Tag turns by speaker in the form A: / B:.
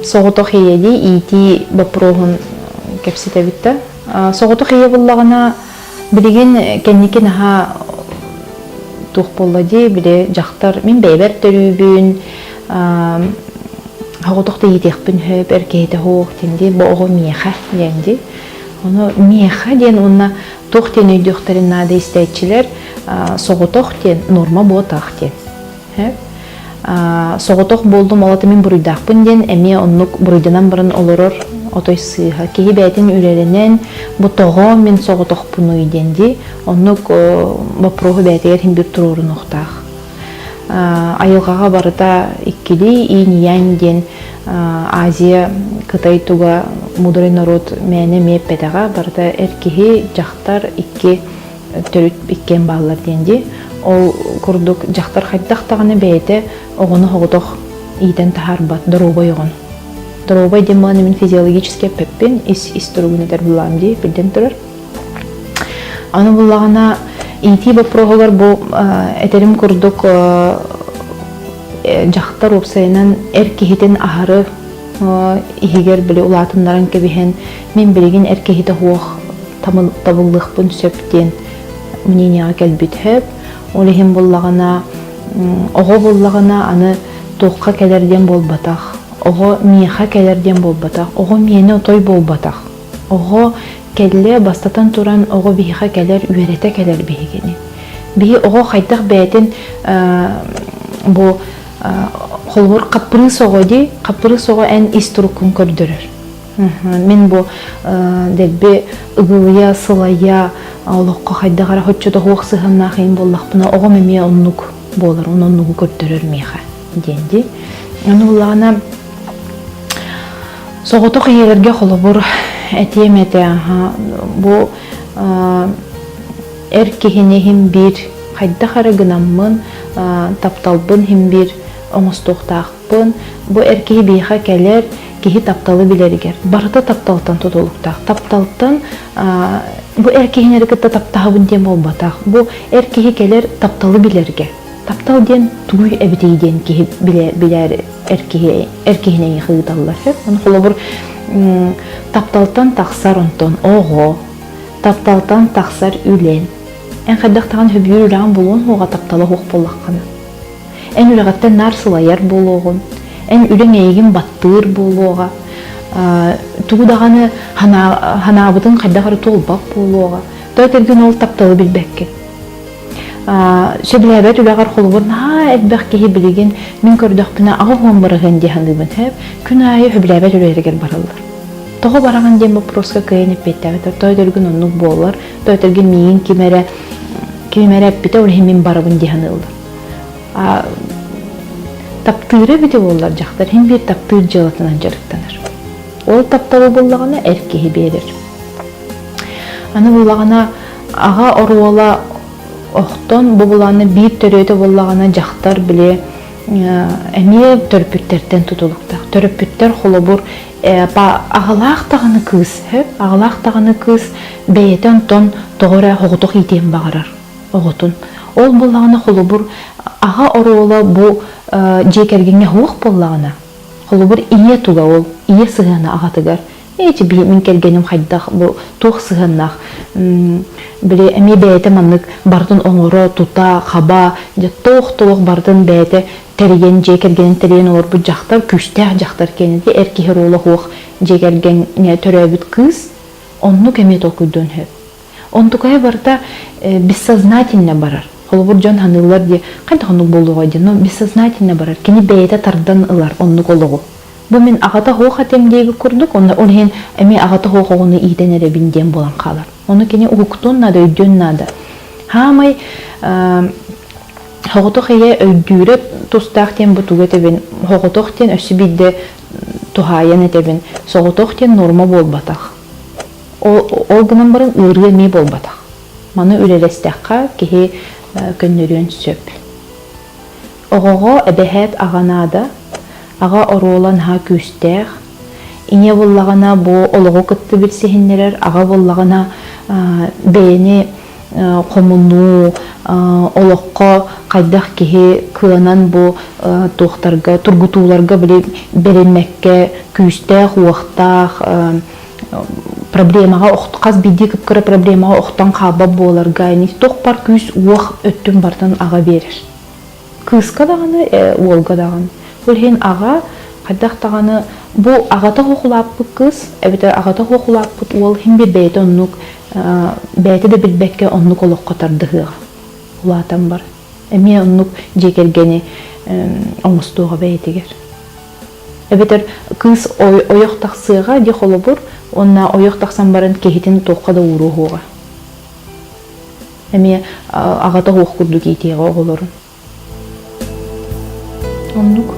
A: соғытық ейеді ити бапроғын кәпсеті бітті. Соғытық ейе болағына білеген кәнекен аға туқ болады, біле жақтар мен бәйбәр түрібін, соғытықты етекпін хөп, әркейті хоқ тенде, бұғы меха денде. Оны меха ден, онына туқ тен өйдіқтарын нады істәйтшілер, соғытық тен норма бұғытақ тен. Соғытық болдым, олаты мен бұрыдақпын ден, әме онлық бұрыдынан бұрын олырыр, отой сыйға. Кейі бәйтін үрерінен бұтығы мен соғытық бұны үйденді, онлық бапроғы бәйтігер хем бір тұрырын ұқтақ. Айылғаға барыда иккілі, ин-ян ден Азия, Қытай туға мұдыры народ мәні меп бәдіға барыда әркеге жақтар икке түріт иккен бағылар денді. Ол күрдік жақтар қайдақтағаны бәйті оғыны хоғыдық ийтен тахар бат, дұробай оғын. Дұробай демағаны мен физиологическе пеппен ис тұрғыны дәр бұлам дей, білден тұрар. Аны бұлағына ити бапроғылар бұл әтерім күрдік жақтар опсайынан әркехетен ахары ихигер білі ұлатынларын кәбіхен мен білеген әркехеті хоқ табылықпын сөптен мненияға кәлбет хөп. Олеген болағына, оғы болағына аны тоққа кәлерден болбатақ, оғы меха кәлерден болбатақ, оғы мені той болбатақ. Оғы кәлі бастатан тұран оғы бейха кәлер үйерете кәлер бейгені. Бей оғы қайдақ бәйтін бұл қолғыр қапыры соғы дей, қапыры соғы ән истұрықын көрдірір. Мен бұл дәбі ұғылыя, сылая, Аллахқа қайдағара хөтчөді хоқ сығынна қиын боллақпына оғы мәме оннук болар, оннуғы көрдірір меха денді. Оны олағына соғытық иелерге қолы бұр әтем әті. Бұл әркехіне хем бір қайдағара гынамын, тапталбын хем бір оңыстуқтақпын. Бұл әркехе бейха кәлер кехи тапталы білергер. Барыта тапталтан тұтылықтақ. Тапталтан bu erkeğin harekette taptağın dem olbataq. Bu erkeği keler taptalı bilerge. Taptal den tuğuy ebiteyden ki biler erkeğine yıkıdallar hep. Onu kolabur taptaltan taksar onton oğo. Taptaltan taksar ülen. En kaddaqtağın höbür ürağın bulun hoğa taptalı hoq bollaqana. En ürağattan nar sılayar boluğun. En ülen eğin battır boluğa. Туғудағаны ханабытын қайдағары толбақ болуға. Тойтерген ол тапталы білбәкке. Сөбіләбәт үләғар қолуғырын, әлбәқ кейі білеген мен көрдіқпіна ағы ғуан барығын дейхандығын әп, күн айы сөбіләбәт үләгер баралар. Тоғы бараған дем вопроска күйеніп беттәветтер. Тойтерген онлық болар, тойтерген мейін кемері әппеті олығы мен барығын дейхандығылар. Таптыры біті болар жақтар, хен бір таптыр жылатынан жарықтаныр. Ол тапталы болағына әркеге берір. Аны болағына аға оруала оқтон бұлағына бір төрөті болағына жақтар біле әме төрпүттерден тұтылықтақ. Төрпүттер қолы бұр ағалақтағыны кыз бәйетен тон тоғыра хоғытық етен бағарар. Ол болағына қолы бұр аға оруала бұл жекергенге хоқ болағына. Қолы бір ие туға ол, ие сығына ағатығар. Эйчи мен келгенім қайдақ, бұл туқ сығынақ. Біле әме бәйеті маннық бардың оңыры, тута, қаба, тоқ бардың бәйеті тәреген, жекергенін тәреген олар бұл жақтар, күштәқ жақтар кенеді. Әркехер олы хоқ жекерген төрәбіт қыз, онны кәмет оқыдың хөп. Онтықай барда бессознательно барар. Холбур жон ханылар де қайда ханық болуға де, но бессознательно барар. Кені бәйеті тардан ылар, оннық олығы. Бұл мен ағата хоқ атемдегі күрдік, ол хен әме ағата хоқ оғыны иден әребінден болан қалар. Оны кені ұқтun нада, өйден нада. Хамай хоғытық ие өйдіріп тұстақтен бұтуға тебен, хоғытықтен өсі бидді тұхайын етебен, соғытықтен норма болбатақ. Ол гынан барын ұрғы не болбатақ. Маны өлелестәққа кеге көннөрүн сөп. Оғоға әбәхәт ағанада, аға оролан ха күстәқ, ине боллағана бұл олығы күтті білсехінлерер, аға боллағана бәйіні қомыну, олыққа қайдақ кеге кыланан бұл туқтарға, тұргутуларға біле берілмәкке күүстэх, уохтах, проблемага қаз биди кыпкыра проблемага охтан хаба боларга, ни тох пар күүс уох өттүн бартан ага берер. Кыска даганы, олга даганы. Ол хен ага каддактаганы бу агата хохулаппыт кыз, эбитер агата хохулаппыт ол хин бе бейте оннук бейте де билбекке оннук олокко тардыгыга. Улатан бар. Эми оннук жекергени оңустууга бейтигер. Эбитер кыз оёк таксыга ди холобур, онна оёк таксан барын кехитин тоққа да уругуга. Эми агата хохкурду китига оголорун. Оннук